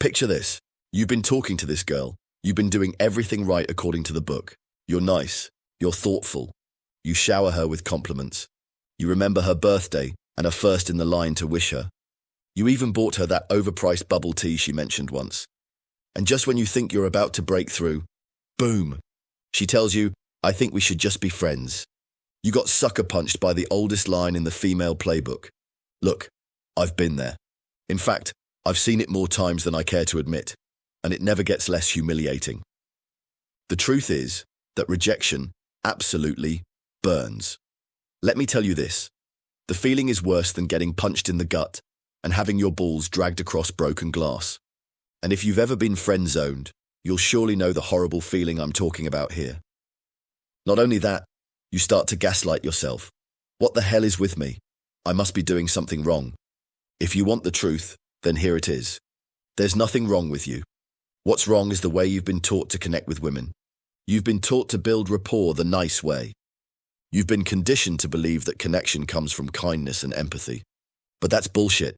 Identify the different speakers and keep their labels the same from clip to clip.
Speaker 1: Picture this. You've been talking to this girl. You've been doing everything right according to the book. You're nice. You're thoughtful. You shower her with compliments. You remember her birthday and are first in the line to wish her. You even bought her that overpriced bubble tea she mentioned once. And just when you think you're about to break through, boom, she tells you, "I think we should just be friends." You got sucker punched by the oldest line in the female playbook. Look, I've been there. In fact, I've seen it more times than I care to admit, and it never gets less humiliating. The truth is that rejection absolutely burns. Let me tell you this. The feeling is worse than getting punched in the gut and having your balls dragged across broken glass. And if you've ever been friend-zoned, you'll surely know the horrible feeling I'm talking about here. Not only that, you start to gaslight yourself. What the hell is with me? I must be doing something wrong. If you want the truth, then here it is. There's nothing wrong with you. What's wrong is the way you've been taught to connect with women. You've been taught to build rapport the nice way. You've been conditioned to believe that connection comes from kindness and empathy. But that's bullshit.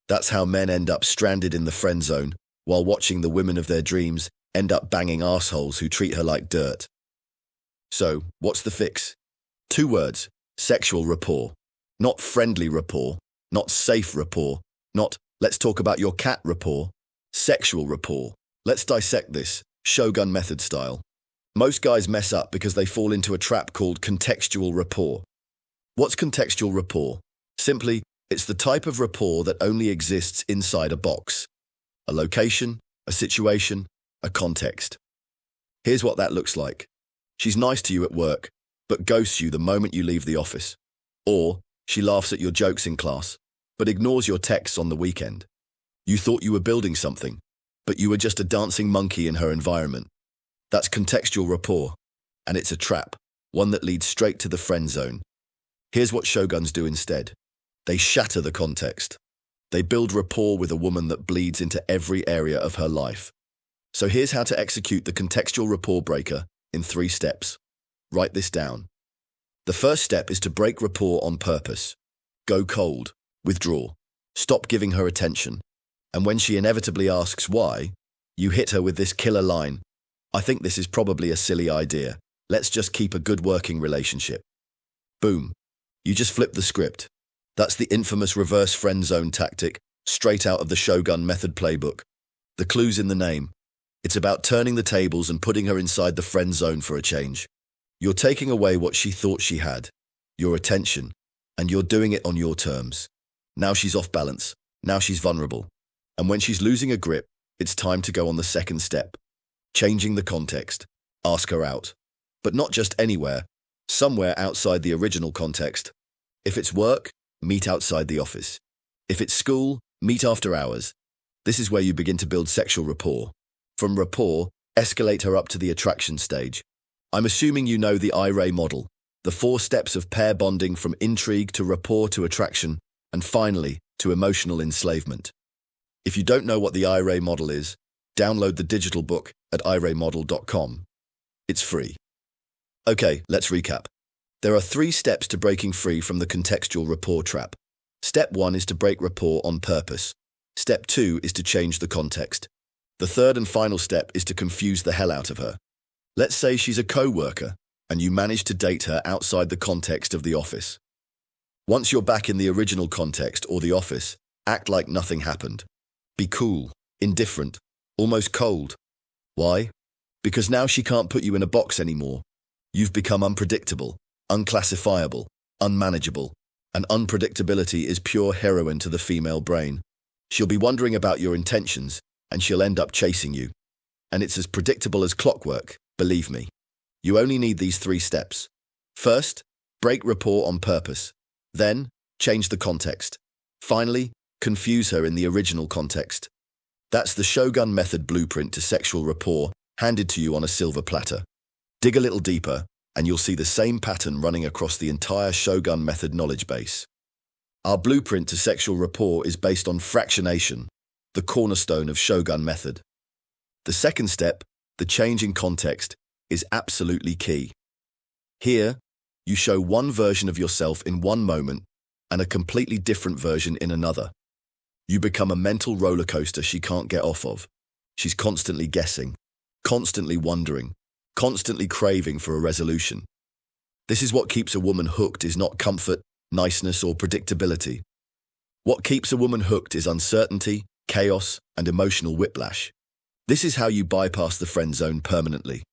Speaker 1: That's how men end up stranded in the friend zone, while watching the women of their dreams end up banging assholes who treat her like dirt. So, what's the fix? 2 words: sexual rapport. Not friendly rapport, not safe rapport, not let's talk about your cat rapport. Sexual rapport. Let's dissect this, Shogun Method style. Most guys mess up because they fall into a trap called contextual rapport. What's contextual rapport? Simply, it's the type of rapport that only exists inside a box. A location, a situation, a context. Here's what that looks like. She's nice to you at work, but ghosts you the moment you leave the office. Or she laughs at your jokes in class, but ignores your texts on the weekend. You thought you were building something, but you were just a dancing monkey in her environment. That's contextual rapport, and it's a trap, one that leads straight to the friend zone. Here's what shoguns do instead. They shatter the context. They build rapport with a woman that bleeds into every area of her life. So here's how to execute the contextual rapport breaker in 3 steps. Write this down. The first step is to break rapport on purpose. Go cold. Withdraw. Stop giving her attention. And when she inevitably asks why, you hit her with this killer line: "I think this is probably a silly idea. Let's just keep a good working relationship." Boom. You just flip the script. That's the infamous reverse friend zone tactic, straight out of the Shogun Method playbook. The clue's in the name. It's about turning the tables and putting her inside the friend zone for a change. You're taking away what she thought she had, your attention, and you're doing it on your terms. Now she's off balance. Now she's vulnerable. And when she's losing a grip, it's time to go on the second step. Changing the context. Ask her out. But not just anywhere, somewhere outside the original context. If it's work, meet outside the office. If it's school, meet after hours. This is where you begin to build sexual rapport. From rapport, escalate her up to the attraction stage. I'm assuming you know the Rake model, the 4 steps of pair bonding from intrigue to rapport to attraction, and finally, to emotional enslavement. If you don't know what the Rake model is, download the digital book at irakemodel.com. It's free. Okay, let's recap. There are 3 steps to breaking free from the contextual rapport trap. Step 1 is to break rapport on purpose. Step 2 is to change the context. The third and final step is to confuse the hell out of her. Let's say she's a co-worker, and you manage to date her outside the context of the office. Once you're back in the original context or the office, act like nothing happened. Be cool, indifferent, almost cold. Why? Because now she can't put you in a box anymore. You've become unpredictable, unclassifiable, unmanageable, and unpredictability is pure heroin to the female brain. She'll be wondering about your intentions, and she'll end up chasing you. And it's as predictable as clockwork, believe me. You only need these 3 steps. First, break rapport on purpose. Then, change the context. Finally, confuse her in the original context. That's the Shogun Method blueprint to sexual rapport, handed to you on a silver platter. Dig a little deeper, and you'll see the same pattern running across the entire Shogun Method knowledge base. Our blueprint to sexual rapport is based on fractionation, the cornerstone of Shogun Method. The second step, the change in context, is absolutely key. Here, you show one version of yourself in one moment and a completely different version in another. You become a mental roller coaster she can't get off of. She's constantly guessing, constantly wondering, constantly craving for a resolution. This is what keeps a woman hooked is not comfort, niceness, or predictability. What keeps a woman hooked is uncertainty, chaos, and emotional whiplash. This is how you bypass the friend zone permanently.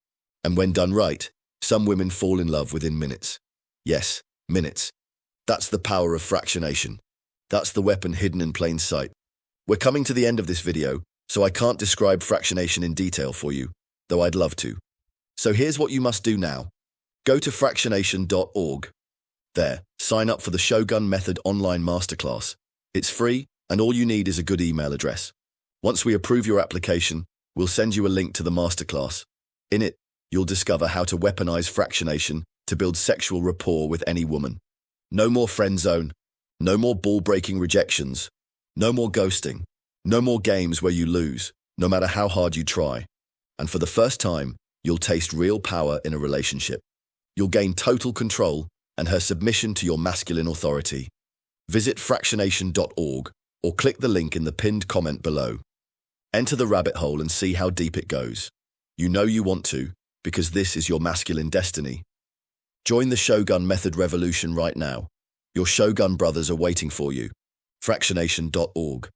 Speaker 1: And when done right, some women fall in love within minutes. Yes, minutes. That's the power of fractionation. That's the weapon hidden in plain sight. We're coming to the end of this video, so I can't describe fractionation in detail for you, though I'd love to. So here's what you must do now. Go to fractionation.org. There, sign up for the Shogun Method online masterclass. It's free, and all you need is a good email address. Once we approve your application, we'll send you a link to the masterclass. In it, you'll discover how to weaponize fractionation to build sexual rapport with any woman. No more friend zone. No more ball-breaking rejections. No more ghosting. No more games where you lose, no matter how hard you try. And for the first time, you'll taste real power in a relationship. You'll gain total control and her submission to your masculine authority. Visit fractionation.org or click the link in the pinned comment below. Enter the rabbit hole and see how deep it goes. You know you want to, because this is your masculine destiny. Join the Shogun Method revolution right now. Your Shogun brothers are waiting for you. Fractionation.org